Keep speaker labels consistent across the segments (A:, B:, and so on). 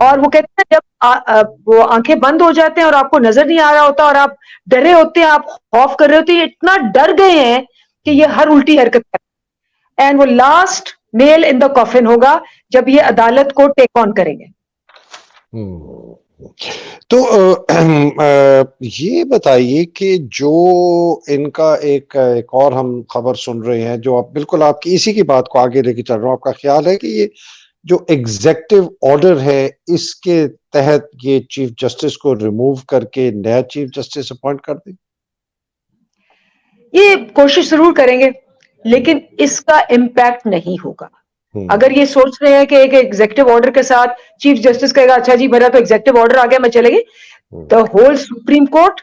A: اور وہ کہتے ہیں جب وہ آنکھیں بند ہو جاتے ہیں اور آپ کو نظر نہیں آ رہا ہوتا اور آپ ڈرے ہوتے ہیں, آپ خوف کر رہے ہوتے ہیں, اتنا ڈر گئے ہیں کہ یہ ہر الٹی حرکت کرتے ہیں, اینڈ وہ لاسٹ نیل ان دا کافن ہوگا جب یہ عدالت کو ٹیک آن کریں گے.
B: تو یہ بتائیے کہ جو ان کا ایک اور ہم خبر سن رہے ہیں, جو آپ بالکل آپ کی اسی کی بات کو آگے لے کے چل رہا ہوں, آپ کا خیال ہے کہ یہ جو ایگزیکٹو آرڈر ہے اس کے تحت یہ چیف جسٹس کو ریموو کر کے نیا چیف جسٹس اپوائنٹ کر دیں؟
A: یہ کوشش ضرور کریں گے لیکن اس کا امپیکٹ نہیں ہوگا. اگر یہ سوچ رہے ہیں کہ ایک ایگزیکٹو آرڈر کے ساتھ چیف جسٹس کہے گا اچھا جی میرا تو ایگزیکٹو آرڈر آ گیا میں چلے گی, دا ہول سپریم کورٹ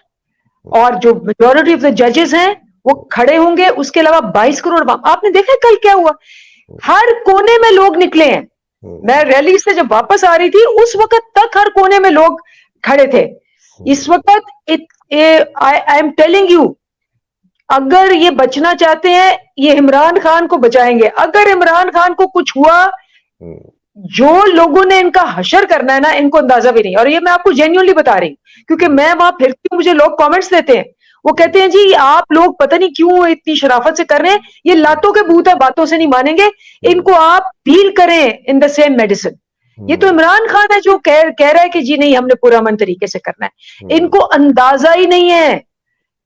A: اور جو میجورٹی آف دا ججز ہیں وہ کھڑے ہوں گے. اس کے علاوہ 22 کروڑ آپ نے دیکھا کل کیا ہوا, ہر کونے میں لوگ نکلے ہیں. میں ریلی سے جب واپس آ رہی تھی اس وقت تک ہر کونے میں لوگ کھڑے تھے. اس وقت آئی ایم ٹیلنگ یو, اگر یہ بچنا چاہتے ہیں یہ عمران خان کو بچائیں گے. اگر عمران خان کو کچھ ہوا, جو لوگوں نے ان کا حشر کرنا ہے نا ان کو اندازہ بھی نہیں. اور یہ میں آپ کو جینیونلی بتا رہی ہوں کیونکہ میں وہاں پھرتی ہوں, مجھے لوگ کامنٹس دیتے ہیں, وہ کہتے ہیں جی آپ لوگ پتہ نہیں کیوں اتنی شرافت سے کر رہے ہیں, یہ لاتوں کے بھوت ہے, باتوں سے نہیں مانیں گے, ان کو آپ ڈیل کریں ان دا سیم میڈیسن. یہ تو عمران خان ہے جو کہہ رہا ہے کہ جی نہیں ہم نے پورا امن طریقے سے کرنا ہے. ان کو اندازہ ہی نہیں ہے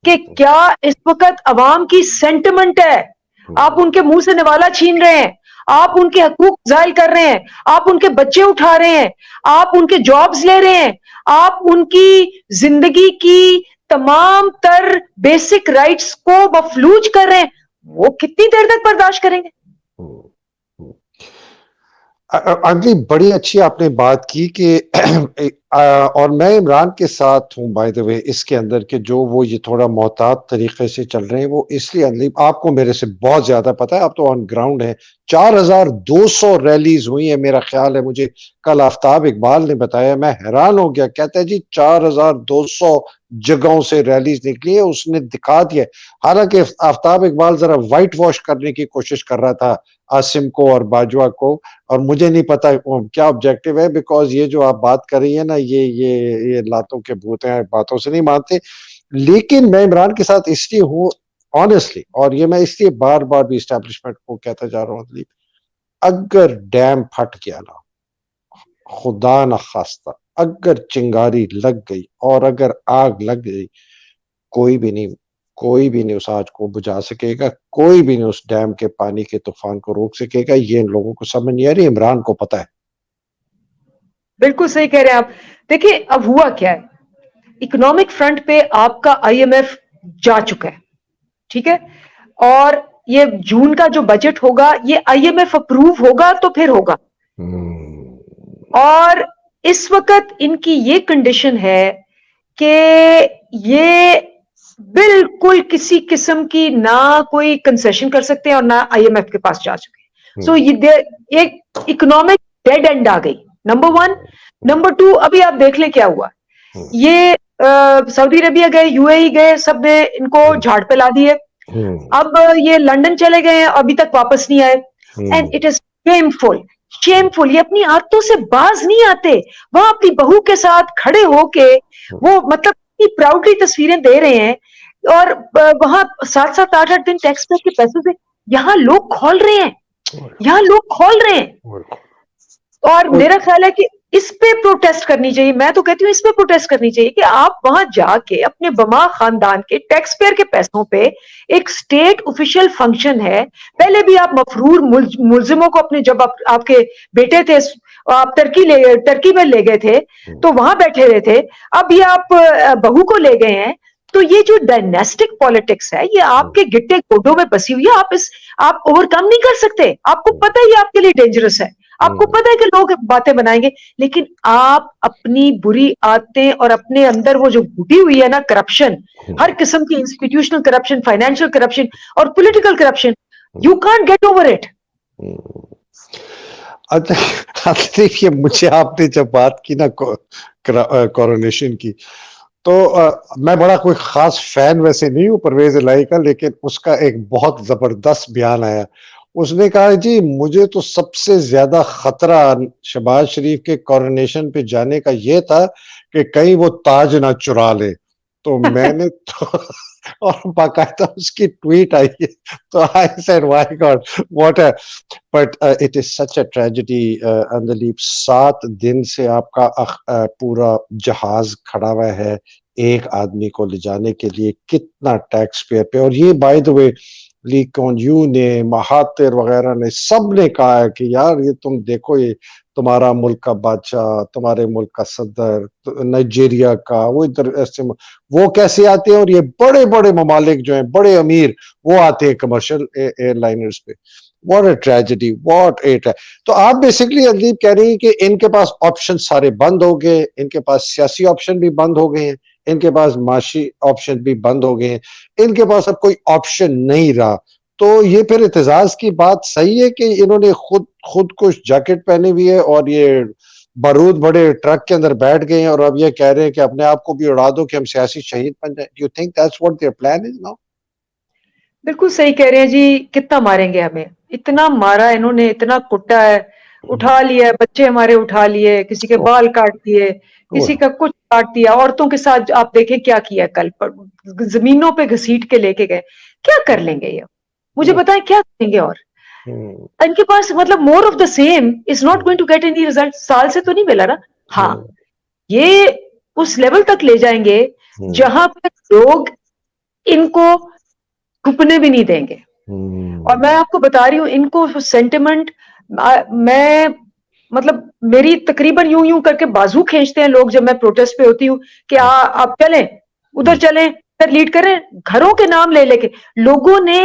A: کہ کیا اس وقت عوام کی سینٹیمنٹ ہے. آپ ان کے منہ سے نوالا چھین رہے ہیں, آپ ان کے حقوق ضائع کر رہے ہیں, آپ ان کے بچے اٹھا رہے ہیں, آپ ان کے جابز لے رہے ہیں, آپ ان کی زندگی کی تمام تر بیسک رائٹس کو مفلوج کر رہے ہیں. وہ کتنی دیر تک برداشت کریں گے؟
B: انجلی بڑی اچھی آپ نے بات کی کہ اور میں عمران کے ساتھ ہوں بائی دا وے اس کے اندر کہ جو وہ یہ تھوڑا محتاط طریقے سے چل رہے ہیں. وہ اس لیے انجلی آپ کو میرے سے بہت زیادہ پتا ہے, آپ تو آن گراؤنڈ ہیں. 4200 ریلیز ہوئی ہیں میرا خیال ہے, مجھے کل آفتاب اقبال نے بتایا, میں حیران ہو گیا. کہتا ہے جی 4200 جگہوں سے ریلیز نکلی ہے. اس نے دکھا دیا, حالانکہ آفتاب اقبال ذرا وائٹ واش کرنے کی کوشش کر رہا تھا عاصم کو اور باجوہ کو, اور مجھے نہیں پتا کیا آبجیکٹو ہے, بیکاز یہ جو آپ بات کر رہی ہیں نا یہ لاتوں کے بھوت ہیں, باتوں سے نہیں مانتے. لیکن میں عمران کے ساتھ اس لیے ہوں آنیسٹلی, اور یہ میں اس لیے بار بار بھی اسٹیبلشمنٹ کو کہتا جا رہا ہوں, اگر ڈیم پھٹ گیا نا, خدا نہ خواستہ اگر چنگاری لگ گئی اور اگر آگ لگ گئی, کوئی بھی نہیں اس آج کو بجھا سکے گا, کوئی بھی نہیں اس ڈیم کے پانی کے طوفان کو روک سکے گا. یہ ان لوگوں کو سمجھ نہیں آ رہی, عمران کو پتا ہے.
A: بالکل صحیح کہہ رہے ہیں آپ. دیکھیں اب ہوا کیا ہے, اکنامک فرنٹ پہ آپ کا آئی ایم ایف جا چکا ہے, ٹھیک ہے, اور یہ جون کا جو بجٹ ہوگا یہ آئی ایم ایف اپروو ہوگا تو پھر ہوگا. اور اس وقت ان کی یہ کنڈیشن ہے کہ یہ بالکل کسی قسم کی نہ کوئی کنسیشن کر سکتے ہیں اور نہ آئی ایم ایف کے پاس جا چکے ہیں. سو یہ ایک اکنامک ڈیڈ اینڈ آ گئی, نمبر 1. نمبر 2, ابھی آپ دیکھ لیں کیا ہوا. یہ سعودی عربیہ گئے, یو اے ای گئے, سب نے ان کو جھاڑ پہ لا دیے. اب یہ لنڈن چلے گئے ہیں, ابھی تک واپس نہیں آئے. And it is shameful. یہ اپنی عادتوں سے باز نہیں آتے. وہاں اپنی بہو کے ساتھ کھڑے ہو کے وہ مطلب پراؤڈلی تصویریں دے رہے ہیں, اور وہاں 7-7, 8-8 دن ٹیکس پیئر کے پیسوں سے یہاں لوگ کھول رہے ہیں. اور میرا خیال ہے کہ اس پہ پروٹیسٹ کرنی چاہیے. میں تو کہتی ہوں اس پہ پروٹیسٹ کرنی چاہیے کہ آپ وہاں جا کے اپنے بما خاندان کے ٹیکس پیئر کے پیسوں پہ ایک سٹیٹ آفیشیل فنکشن ہے. پہلے بھی آپ مفرور ملزموں کو اپنے, جب آپ کے بیٹے تھے آپ ترکی میں لے گئے تھے تو وہاں بیٹھے ہوئے تھے, اب یہ آپ بہو کو لے گئے ہیں. تو یہ جو ڈائنیسٹک پالیٹکس ہے یہ آپ کے گٹے گوڈوں میں بسی ہوئی ہے. آپ اوور کم نہیں کر سکتے. آپ کو پتہ ہی آپ کے لیے ڈینجرس ہے, آپ کو پتہ ہے کہ لوگ باتیں بنائیں گے, لیکن آپ اپنی بری عادتیں اور اپنے اندر وہ جو گھٹی ہوئی ہے نا کرپشن, ہر قسم کی انسٹیٹیوشنل کرپشن, فائنینشیل کرپشن اور political corruption, you can't get over it.
B: دیکھیے مجھے آپ نے جب بات کی نا کورونیشن کی, تو میں بڑا کوئی خاص فین ویسے نہیں ہوں پرویز الہی کا, لیکن اس کا ایک بہت زبردست بیان آیا. اس نے کہا جی مجھے تو سب سے زیادہ خطرہ شہباز شریف کے کورونیشن پہ جانے کا یہ تھا کہ کہیں وہ تاج نہ چرا لے. تو میں نے تو اور باقاعدہ اس کی ٹویٹ آئی ہے. تو I said, why God, what a, but it is such a tragedy. اندلیب 7 دن سے آپ کا پورا جہاز کھڑا ہوا ہے ایک آدمی کو لے جانے کے لیے, کتنا ٹیکس پیئر پہ. اور یہ بائی دا وے لی کون یو نے, مہاتر وغیرہ نے, سب نے کہا ہے کہ یار یہ تم دیکھو, یہ تمہارا ملک کا بادشاہ, تمہارے ملک کا صدر, نائجیریا کا, وہ ادھر ایسے وہ کیسے آتے ہیں, اور یہ بڑے بڑے ممالک جو ہیں بڑے امیر وہ آتے ہیں کمرشل ایئر لائنرز پہ. What a tragedy, what a. تو آپ بیسکلی اندلیب کہہ رہی ہیں کہ ان کے پاس آپشن سارے بند ہو گئے, ان کے پاس سیاسی آپشن بھی بند ہو گئے ہیں, ان کے پاس معاشی آپشن بھی بند ہو گئے ہیں, ان کے پاس اب کوئی آپشن نہیں رہا. تو یہ پھر اعتزاز کی بات صحیح ہے کہ انہوں نے خود کچھ جیکٹ پہنی ہوئی ہے اور یہ بارود بڑے ٹرک کے اندر بیٹھ گئے ہیں اور اب یہ کہہ رہے ہیں کہ اپنے آپ کو بھی اڑا دو کہ ہم سیاسی شہید بن جائیں. Do you think that's what their plan is now?
A: بالکل صحیح کہہ رہے ہیں جی. کتنا ماریں گے ہمیں, اتنا مارا انہوں نے, اتنا کٹا ہے, اٹھا لیا, بچے ہمارے اٹھا لیے, کسی کے بال کاٹ دیے, کسی کا کچھ کاٹ دیا. عورتوں کے ساتھ آپ دیکھیں کیا کیا, کل پر زمینوں پہ گھسیٹ کے لے کے گئے. کیا کر لیں گے یہ, مجھے بتائیں کیا کریں گے. اور ان کے پاس مطلب more of the same is not going to get any result. سال سے تو نہیں ملا نا. ہاں یہ اس لیول تک لے جائیں گے جہاں پہ لوگ ان کو گھپنے بھی نہیں دیں گے. اور میں آپ کو بتا رہی ہوں ان کو سینٹیمنٹ, میں مطلب میری تقریباً یوں کر کے بازو کھینچتے ہیں لوگ جب میں پروٹیسٹ پہ ہوتی ہوں کہ آپ چلیں ادھر, چلیں ادھر, لیڈ کریں. گھروں کے نام لے لے کے لوگوں نے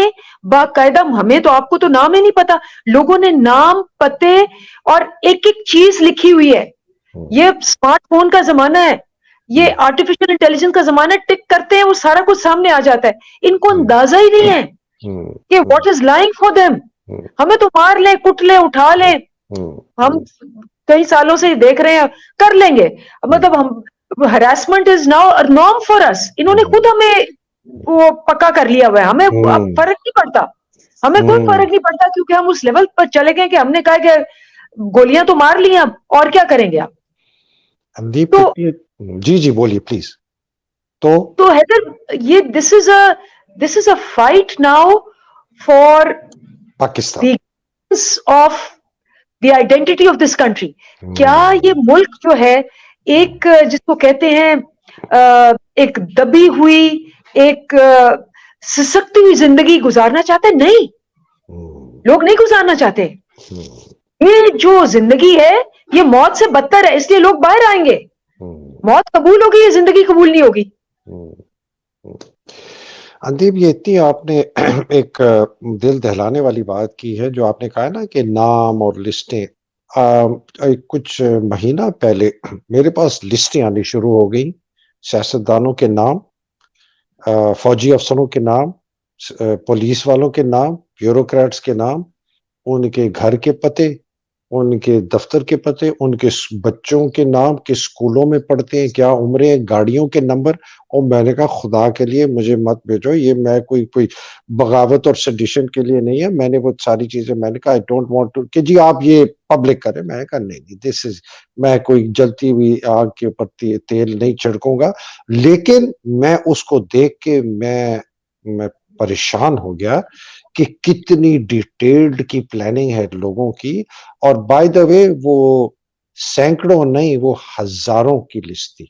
A: باقاعدہ, ہمیں تو آپ کو تو نام ہی نہیں پتا, لوگوں نے نام, پتے اور ایک ایک چیز لکھی ہوئی ہے. یہ اسمارٹ فون کا زمانہ ہے, یہ آرٹیفیشل انٹیلیجنس کا زمانہ ہے. ٹک کرتے ہیں وہ سارا کچھ سامنے آ جاتا ہے. ان کو اندازہ ہی نہیں ہے کہ what is lying for them. ہمیں تو مار لیں, کٹ لیں, اٹھا لیں, ہم کئی سالوں سے دیکھ رہے ہیں, کر لیں گے. مطلب ہم harassment is now norm for us. انہوں نے خود ہمیں وہ پکا کر لیا ہوا ہے. ہمیں فرق نہیں پڑتا, ہمیں کوئی فرق نہیں پڑتا, کیونکہ ہم اس لیول پر چلے گئے کہ ہم نے کہا کہ گولیاں تو مار لی, اب اور کیا کریں گے آپ.
B: اندلیب جی جی بولیے پلیز.
A: تو حیدر, یہ this is a fight now for
B: Pakistan
A: of the identity of this country. کیا یہ ملک جو ہے ایک جس کو کہتے ہیں ایک دبی ہوئی, ایک سسکتی ہوئی زندگی گزارنا چاہتے ہیں؟ نہیں, لوگ نہیں گزارنا چاہتے. یہ جو زندگی ہے یہ موت سے بدتر ہے, اس لیے لوگ باہر آئیں گے. موت قبول ہوگی, یہ زندگی قبول نہیں ہوگی.
B: اندلیب یہ اتنی آپ نے ایک دل دہلانے والی بات کی ہے جو آپ نے کہا نا کہ نام اور لسٹیں. کچھ مہینہ پہلے میرے پاس لسٹیں آنی شروع ہو گئی, سیاستدانوں کے نام, فوجی افسروں کے نام, پولیس والوں کے نام, بیوروکریٹس کے نام, ان کے گھر کے پتے, ان کے دفتر کے پتے, ان کے بچوں کے نام, کس اسکولوں میں پڑھتے ہیں, کیا عمریں, گاڑیوں کے نمبر. اور میں نے کہا خدا کے لیے مجھے مت بھیجو, یہ میں کوئی بغاوت اور سیڈیشن کے لیے نہیں ہے. میں نے وہ ساری چیزیں, میں نے کہا آئی ڈونٹ وانٹ ٹو کہ جی آپ یہ پبلک کریں. میں نے کہا نہیں, دس از, میں کوئی جلتی ہوئی آگ کے اوپر تیل نہیں چھڑکوں گا. لیکن میں اس کو دیکھ کے میں پریشان ہو گیا کہ کتنی ڈیٹیلڈ کی پلاننگ ہے لوگوں کی. اور بائی دا وے وہ سینکڑوں نہیں, وہ ہزاروں کی لسٹ تھی.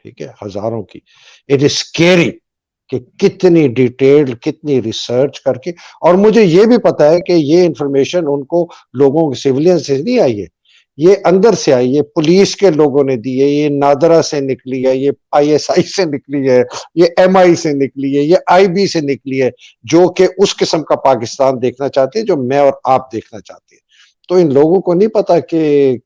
B: ٹھیک ہے, ہزاروں کی. اٹ از اسکیری کہ کتنی ڈیٹیلڈ, کتنی ریسرچ کر کے. اور مجھے یہ بھی پتا ہے کہ یہ انفارمیشن ان کو لوگوں سیولین سے نہیں آئی ہے, یہ اندر سے آئی ہے, پولیس کے لوگوں نے دی ہے, یہ نادرا سے نکلی ہے, یہ ISI سے نکلی ہے, یہ MI سے نکلی ہے, یہ IB سے نکلی ہے, جو کہ اس قسم کا پاکستان دیکھنا چاہتے ہیں جو میں اور آپ دیکھنا چاہتے ہیں. تو ان لوگوں کو نہیں پتا کہ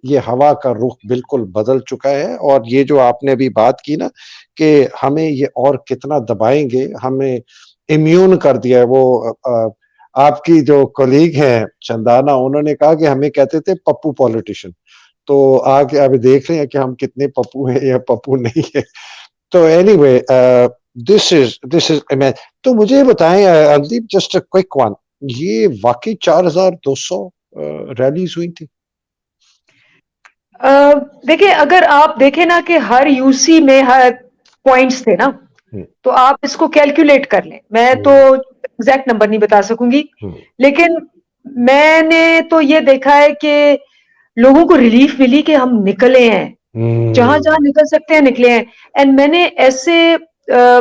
B: یہ ہوا کا رخ بالکل بدل چکا ہے. اور یہ جو آپ نے ابھی بات کی نا کہ ہمیں یہ اور کتنا دبائیں گے, ہمیں امیون کر دیا ہے. وہ آپ کی جو کولیگ ہیں چندانہ, انہوں نے کہا کہ ہمیں کہتے تھے پپو پولیٹیشین, تو آگے ابھی دیکھ رہے ہیں کہ ہم کتنے پپو ہیں یا پپو نہیں ہے. تو اینی وے دس از تو مجھے بتائیں اندلیب, جسٹ اے کوئک ون, یہ واقعی 4200 ریلیز ہوئی تھی.
A: دیکھیں اگر آپ دیکھیں نا کہ ہر یو سی میں ہر پوائنٹس تھے نا تو آپ اس کو کیلکولیٹ کر لیں. میں تو ایگزیکٹ نمبر نہیں بتا سکوں گی لیکن میں نے تو یہ دیکھا ہے کہ لوگوں کو ریلیف ملی کہ ہم نکلے ہیں, جہاں جہاں نکل سکتے ہیں نکلے ہیں. اینڈ میں نے ایسے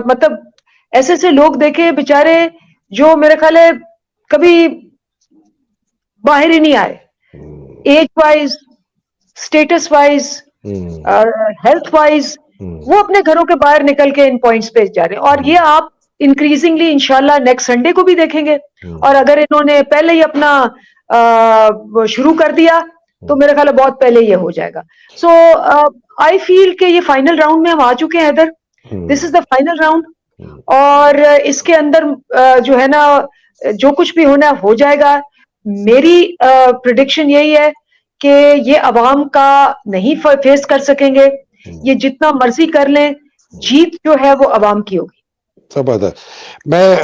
A: مطلب ایسے لوگ دیکھے بےچارے جو میرا خیال ہے کبھی باہر ہی نہیں آئے, age wise, status wise, health wise, وہ اپنے گھروں کے باہر نکل کے ان پوائنٹس پہ جا رہے ہیں. اور یہ آپ انکریزنگلی انشاءاللہ نیکسٹ سنڈے کو بھی دیکھیں گے. اور اگر انہوں نے پہلے ہی اپنا شروع کر دیا تو میرا خیال ہے بہت پہلے یہ ہو جائے گا. سو آئی فیل کہ یہ فائنل راؤنڈ میں ہم آ چکے ہیں حیدر, دس از دا فائنل راؤنڈ. اور اس کے اندر جو ہے نا جو کچھ بھی ہونا ہو جائے گا. میری پریڈکشن یہی ہے کہ یہ عوام کا نہیں فیس کر سکیں گے, یہ جتنا مرضی کر لیں جیت جو ہے وہ عوام کی ہوگی.
B: زبردست. میں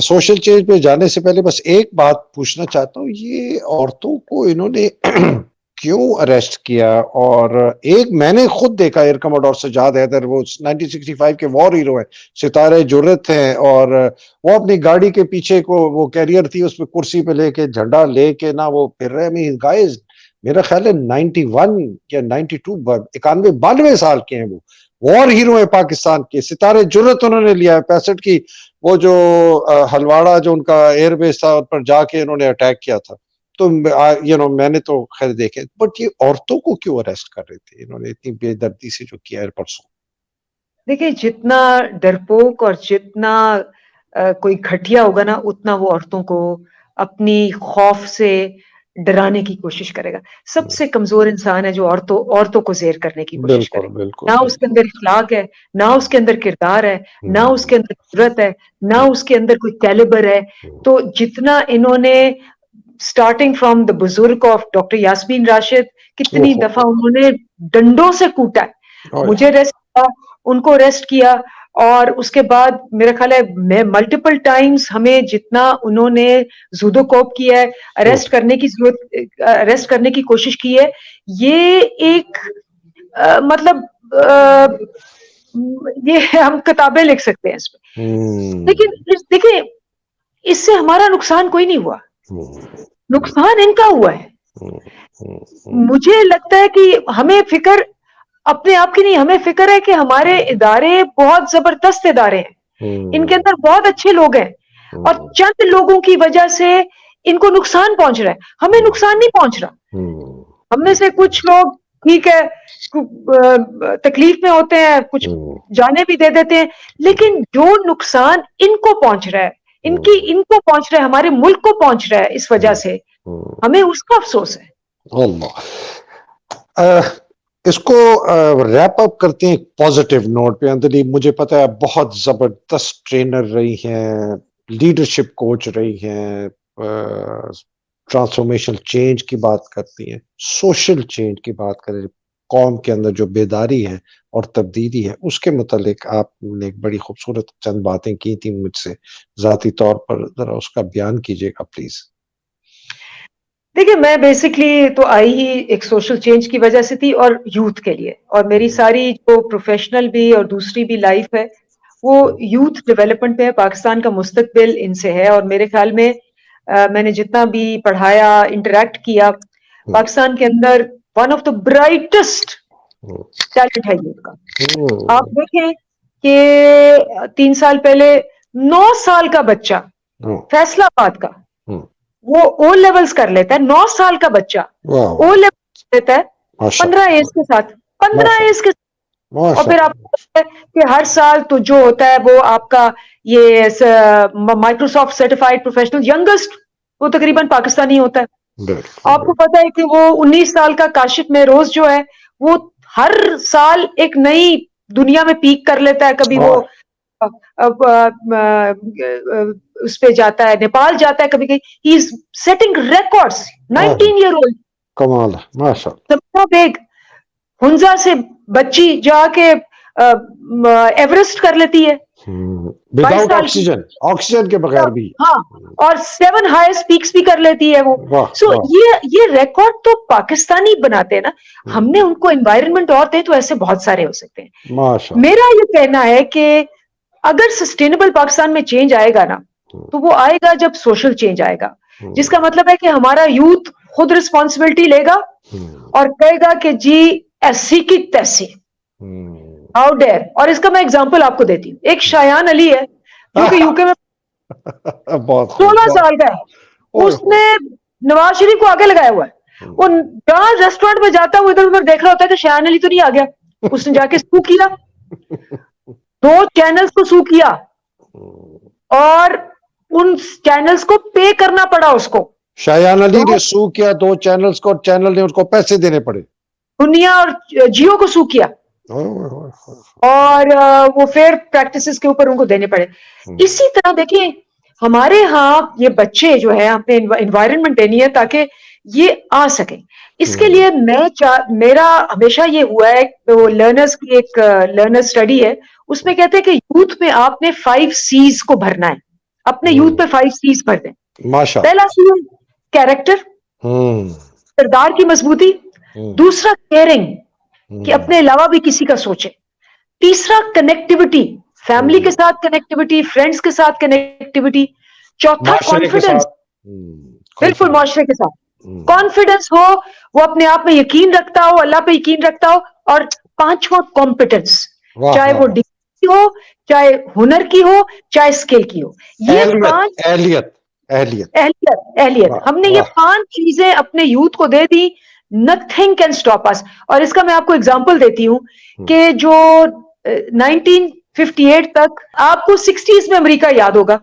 B: سوشل چینج پہ جانے سے پہلے بس ایک بات پوچھنا چاہتا ہوں, یہ عورتوں کو انہوں نے کیوں اریسٹ کیا؟ اور ایک میں نے خود دیکھا ایئر کموڈور سجاد حیدر, وہ 1965 کے وار ہیرو ہیں, ستارے جرت ہیں, اور وہ اپنی گاڑی کے پیچھے کو وہ کیریئر تھی اس پہ کرسی پہ لے کے جھنڈا لے کے نہ وہ پھر رہے. میں گائز میرا خیال ہے 91 یا 92 92 سال کے ہیں, وہ وار ہیرو ہے پاکستان کے, ستارے جرت انہوں نے لیا ہے. 65 کی وہ جو ہلواڑا جو ان کا ایئر بیس تھا پر جا کے انہوں نے اٹیک کیا تھا. تو میں نے تو خیر دیکھے, بٹ یہ عورتوں کو کیوں اریسٹ کر رہے تھے انہوں نے اتنی بے دردی سے جو کیا ہے پرسوں؟
A: دیکھیں جتنا ڈرپوک اور جتنا کوئی گھٹیا ہوگا نا اتنا وہ عورتوں کو اپنی خوف سے ڈرانے کی کوشش کرے گا. سب سے کمزور انسان ہے جو عورتوں کو زیر کرنے کی کوشش کرے گا.
B: بالکل
A: نہ اس کے اندر اخلاق ہے, نہ اس کے اندر کردار ہے, نہ اس کے اندر قدرت ہے, نہ اس کے اندر کوئی کیلیبر ہے. تو جتنا انہوں نے اسٹارٹنگ فرام دا بزرگ آف ڈاکٹر یاسمین راشد, کتنی دفعہ انہوں نے ڈنڈوں سے کوٹا ہے, مجھے ریسٹ کیا, ان کو ریسٹ کیا, اور اس کے بعد میرا خیال ہے ملٹیپل ٹائمز ہمیں جتنا انہوں نے زودو کوپ کیا ہے, اریسٹ کرنے کی کوشش کی ہے, یہ ایک مطلب یہ ہم کتابیں لکھ سکتے ہیں اس پہ. لیکن دیکھیں اس سے ہمارا نقصان کوئی نہیں ہوا, نقصان ان کا ہوا ہے. مجھے لگتا ہے کہ ہمیں فکر اپنے آپ کی نہیں, ہمیں فکر ہے کہ ہمارے ادارے بہت زبردست ادارے ہیں, ان کے اندر بہت اچھے لوگ ہیں, اور چند لوگوں کی وجہ سے ان کو نقصان پہنچ رہا ہے. ہمیں نقصان نہیں پہنچ رہا. ہم میں سے کچھ لوگ ٹھیک ہے تکلیف میں ہوتے ہیں, کچھ جانے بھی دے دیتے ہیں, لیکن جو نقصان ان کو پہنچ رہا ہے, ان کو پہنچ رہا ہے, ہمارے ملک کو پہنچ رہا ہے اس وجہ سے, ہمیں اس کا افسوس ہے.
B: اللہ اس کو ریپ اپ کرتے ہیں ایک پازیٹیو نوٹ پہ. اندلی مجھے پتا ہے بہت زبردست ٹرینر رہی ہیں, لیڈرشپ کوچ رہی ہیں, ٹرانسفارمیشن چینج کی بات کرتی ہیں, سوشل چینج کی بات کریں, قوم کے اندر جو بیداری ہے اور تبدیلی ہے اس کے متعلق آپ نے ایک بڑی خوبصورت چند باتیں کی تھی مجھ سے, ذاتی طور پر ذرا اس کا بیان کیجیے گا پلیز.
A: دیکھیں میں بیسکلی تو آئی ہی ایک سوشل چینج کی وجہ سے تھی اور یوتھ کے لیے, اور میری ساری جو پروفیشنل بھی اور دوسری بھی لائف ہے وہ یوتھ ڈیولپمنٹ پہ ہے. پاکستان کا مستقبل ان سے ہے, اور میرے خیال میں میں نے جتنا بھی پڑھایا, انٹریکٹ کیا, پاکستان کے اندر one of the brightest talent ہے یوتھ کا. آپ دیکھیں کہ 3 سال پہلے 9 سال کا بچہ فیصلہ آباد کا وہ او لیولز کر لیتا ہے. 9 سال کا بچہ او لیولز لیتا ہے 15 ایج کے ساتھ, 15 ایج کے ساتھ. اور پھر آپ کو پتہ ہے کہ ہر سال تو جو ہوتا ہے وہ آپ کا یہ مائکروسافٹ سرٹیفائڈ پروفیشنل ینگسٹ وہ تقریباً پاکستانی ہوتا ہے. آپ کو پتا ہے کہ وہ 19 سال کا کاشف مہروز جو ہے وہ ہر سال ایک نئی دنیا میں پیک کر لیتا ہے. کبھی وہ اس پہ جاتا ہے, نیپال جاتا ہے, کبھی کہیں ہی از سیٹنگ ریکارڈز. 19 ایئر اولڈ
B: کمال ہے ماشاءاللہ.
A: سبنا بیگ ہنزا سے بچی جا کے ایوریسٹ کر لیتی ہے.
B: وداؤٹ آکسیجن کے بغیر بھی.
A: ہاں, اور 7 ہائیسٹ پیکس بھی کر لیتی ہے وہ. سو یہ ریکارڈ تو پاکستانی بناتے ہیں نا, ہم نے ان کو انوائرمنٹ اور دے تو ایسے بہت سارے ہو سکتے ہیں. میرا یہ کہنا ہے کہ اگر سسٹینیبل پاکستان میں چینج آئے گا نا, تو وہ آئے گا جب سوشل چینج آئے گا, جس کا مطلب ہے کہ ہمارا یوتھ خود رسپانسبلٹی لے گا اور کہے گا کہ جی ایسی کی تیسی, ہاؤ ڈیئر. اور اس کا میں اگزامپل آپ کو دیتی ہوں. ایک شایان علی ہے جو کہ یوکے میں 16 سال کا ہے, اس نے نواز شریف کو آگے لگایا ہوا ہے. وہ جہاں ریسٹورینٹ میں جاتا ہے وہ ادھر ادھر دیکھ رہا ہوتا ہے کہ شایان علی تو نہیں آ گیا. اس نے جا کے سو کیا, 2 چینلز کو سو کیا, اور ان چینلز کو پے کرنا پڑا اس کو.
B: شایان علی نے سو کیا 2 چینلز کو, اور چینل نے اس کو پیسے دینے پڑے.
A: دنیا اور جیو کو سو کیا, اور وہ فیئر پریکٹسز کے اوپر ان کو دینے پڑے. اسی طرح دیکھیں ہمارے ہاں یہ بچے جو ہے ہمیں انوائرمنٹ دینی ہے تاکہ یہ آ سکیں. اس کے لیے میرا ہمیشہ یہ ہوا ہے, وہ لرنرز کی ایک لرنر اسٹڈی ہے, اس میں کہتے ہیں کہ یوتھ میں آپ نے 5 C's کو بھرنا ہے. اپنے یوتھ پہ 5 C's بھر دیں. پہلا سی ہے کیریکٹر, کردار کی مضبوطی. دوسرا کیئرنگ, کہ اپنے علاوہ بھی کسی کا سوچے. تیسرا کنیکٹیوٹی, فیملی کے ساتھ کنیکٹیوٹی, فرینڈز کے ساتھ کنیکٹیوٹی. چوتھا کانفیڈنس, بالکل معاشرے کے ساتھ کانفیڈنس ہو, وہ اپنے آپ میں یقین رکھتا ہو, اللہ پہ یقین رکھتا ہو. اور 5واں کمپیٹنس, چاہے وہ ڈگری ہو, چاہے ہنر کی ہو, چاہے اسکل کی ہو. یہ 5 اہلیت. ہم نے یہ 5 چیزیں اپنے یوتھ کو دے دی. نتھنگ کین اسٹاپ اس. اور اس کا میں آپ کو اگزامپل دیتی ہوں کہ جو 1958 تک, آپ کو 60s میں امریکہ یاد ہوگا,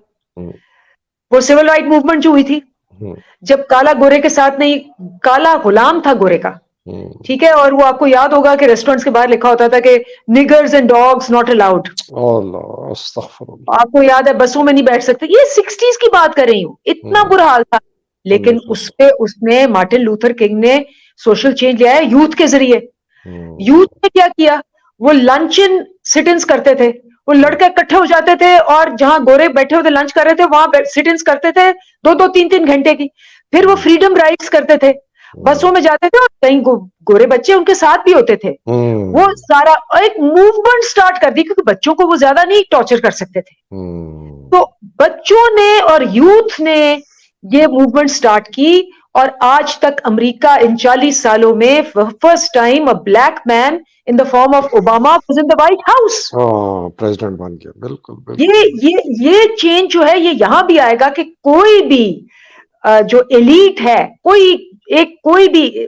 A: وہ سول رائٹ موومنٹ جو ہوئی تھی, جب کالا گورے کے ساتھ نہیں, کالا غلام تھا گورے کا, ٹھیک ہے, اور وہ آپ کو یاد ہوگا کہ ریسٹورینٹس کے باہر لکھا ہوتا تھا کہ نگرز اینڈ ڈاگز ناٹ الاؤڈ. آپ کو یاد ہے, بسوں میں نہیں بیٹھ سکتے. یہ 60s کی بات کر رہی ہوں, اتنا برا حال تھا. لیکن اس نے مارٹن لوتھر کنگ نے سوشل چینج لیا ہے یوتھ کے ذریعے. یوتھ نے کیا کیا, وہ لنچ ان سٹ انس کرتے تھے. وہ لڑکے اکٹھے ہو جاتے تھے, اور جہاں گورے بیٹھے ہوتے لنچ کر رہے تھے وہاں سٹ انس کرتے تھے 2-2, 3-3 گھنٹے کی. پھر وہ فریڈم رائٹس کرتے تھے, بسوں میں جاتے تھے, اور کہیں گورے بچے ان کے ساتھ بھی ہوتے تھے. وہ سارا ایک موومنٹ سٹارٹ کر دی, کیونکہ بچوں کو وہ زیادہ نہیں ٹارچر کر سکتے تھے. تو بچوں نے اور یوتھ نے یہ موومنٹ سٹارٹ کی, اور آج تک امریکہ ان 40 سالوں میں first time a black man in the form of Obama was in the White House.
B: President بن گیا. بالکل.
A: یہ چینج جو ہے یہ یہاں بھی آئے گا کہ کوئی بھی جو ایلیٹ ہے, کوئی بھی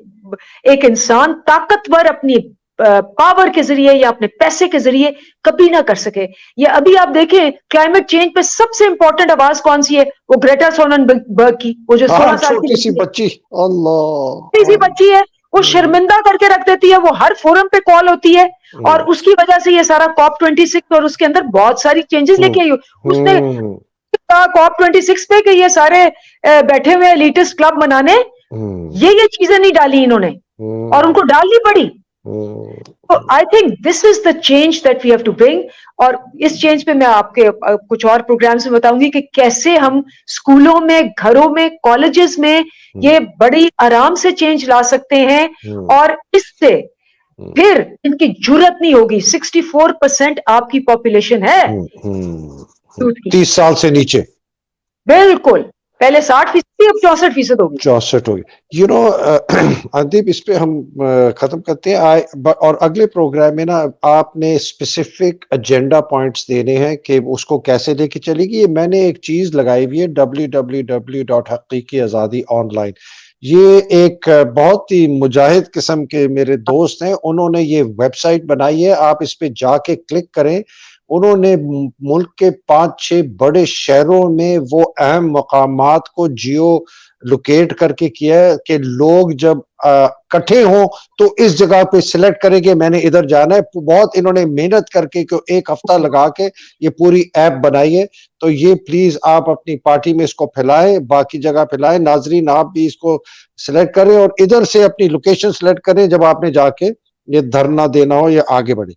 A: ایک انسان طاقتور اپنی پاور کے ذریعے یا اپنے پیسے کے ذریعے کبھی نہ کر سکے. یہ ابھی آپ دیکھیں کلائمیٹ چینج پہ سب سے امپورٹنٹ آواز کون سی ہے, وہ گریٹا ثونبرگ کی, وہ جو 16 سال کی
B: بچی,
A: بچی ہے, وہ شرمندہ کر کے رکھ دیتی ہے. وہ ہر فورم پہ کال ہوتی ہے, اور اس کی وجہ سے یہ سارا COP26 اور اس کے اندر بہت ساری چینجز لے کے آئی. اس نے COP26 پہ کہ یہ سارے بیٹھے ہوئے ایلیٹسٹ کلب منانے, یہ چیزیں نہیں ڈالی انہوں نے, اور ان کو ڈالنی پڑی. I think this is the change that we have to bring. اور اس چینج پہ میں آپ کے کچھ اور پروگرامز میں بتاؤں گی کہ کیسے ہم اسکولوں میں, گھروں میں, کالجز میں یہ بڑی آرام سے چینج لا سکتے ہیں. اور اس سے پھر ان کی جرت نہیں ہوگی. 64% آپ کی پاپولیشن ہے
B: 30 سال سے نیچے,
A: بالکل. پہلے 60% تھی, اب 64% ہوگی.
B: 64 ہوگی. یو نو اندیپ, اس پہ ہم ختم کرتے ہیں, اور اگلے پروگرام میں نا آپ نے اسپیسیفک ایجنڈا پوائنٹس دینے ہیں کہ اس کو کیسے لے کے چلے گی. میں نے ایک چیز لگائی ہوئی ہے www.حقیقی آزادی آن لائن. یہ ایک بہت ہی مجاہد قسم کے میرے دوست ہیں, انہوں نے یہ ویب سائٹ بنائی ہے. آپ اس پہ جا کے کلک کریں. انہوں نے ملک کے 5-6 بڑے شہروں میں وہ اہم مقامات کو جیو لوکیٹ کر کے کیا ہے کہ لوگ جب اکٹھے ہوں تو اس جگہ پہ سلیکٹ کریں کہ میں نے ادھر جانا ہے. بہت انہوں نے محنت کر کے 1 ہفتہ لگا کے یہ پوری ایپ بنائی ہے. تو یہ پلیز آپ اپنی پارٹی میں اس کو پھیلائیں, باقی جگہ پھیلائیں. ناظرین آپ بھی اس کو سلیکٹ کریں اور ادھر سے اپنی لوکیشن سلیکٹ کریں جب آپ نے جا کے یہ دھرنا دینا ہو یا آگے بڑھے.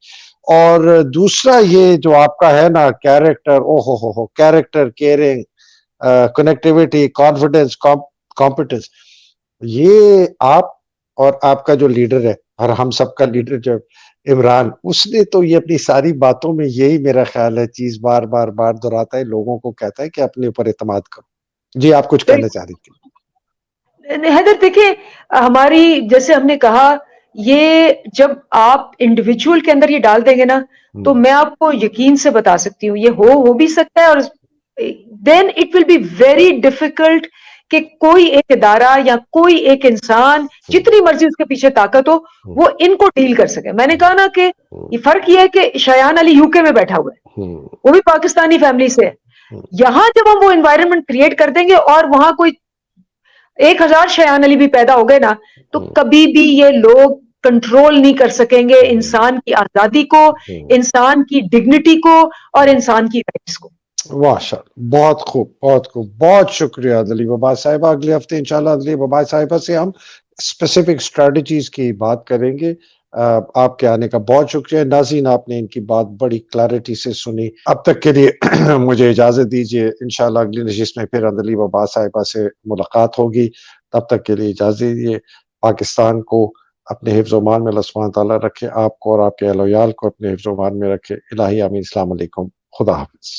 B: اور دوسرا یہ جو آپ کا ہے نا کیریکٹر، او ہو character, caring, connectivity, confidence, competence, یہ آپ اور آپ کا جو لیڈر ہے اور ہم سب کا لیڈر جو عمران، اس نے تو یہ اپنی ساری باتوں میں یہی میرا خیال ہے چیز بار بار بار دہراتا ہے، لوگوں کو کہتا ہے کہ اپنے اوپر اعتماد کرو۔ جی آپ کچھ کہنا چاہ رہی تھی؟
A: حیدر دیکھیں، ہماری جیسے ہم نے کہا، یہ جب آپ انڈیویجول کے اندر یہ ڈال دیں گے نا، تو میں آپ کو یقین سے بتا سکتی ہوں یہ ہو بھی سکتا ہے، اور then it will be very difficult کہ کوئی ایک ادارہ یا کوئی ایک انسان جتنی مرضی اس کے پیچھے طاقت ہو وہ ان کو ڈیل کر سکے۔ میں نے کہا نا کہ یہ فرق یہ ہے کہ شایان علی یو کے میں بیٹھا ہوا ہے، وہ بھی پاکستانی فیملی سے ہے، یہاں جب ہم وہ انوائرمنٹ کریٹ کر دیں گے اور وہاں کوئی 1000 شایان علی بھی پیدا ہو گئے نا، تو کبھی بھی یہ لوگ کنٹرول نہیں کر سکیں گے انسان کی آزادی کو، انسان کی ڈگنیٹی کو اور انسان کی رائٹس کو۔
B: ماشاء اللہ، بہت خوب، بہت خوب، بہت شکریہ عدلی بابا صاحبہ۔ اگلے ہفتے انشاءاللہ عدلی بابا صاحبہ سے ہم اسپیسیفک اسٹریٹجیز کی بات کریں گے۔ آپ کے آنے کا بہت شکریہ۔ ناظرین، آپ نے ان کی بات بڑی کلیئرٹی سے سنی۔ اب تک کے لیے مجھے اجازت دیجیے، انشاءاللہ اگلی نشست میں پھر عدلی بابا صاحبہ سے ملاقات ہوگی۔ تب تک کے لیے اجازت دیجیے۔ پاکستان کو اپنے حفظ و امان میں اللہ سبحانہ تعالیٰ رکھے، آپ کو اور آپ کے اہل و عیال کو اپنے حفظ و امان میں رکھے۔ الہی آمین۔ السلام علیکم، خدا حافظ۔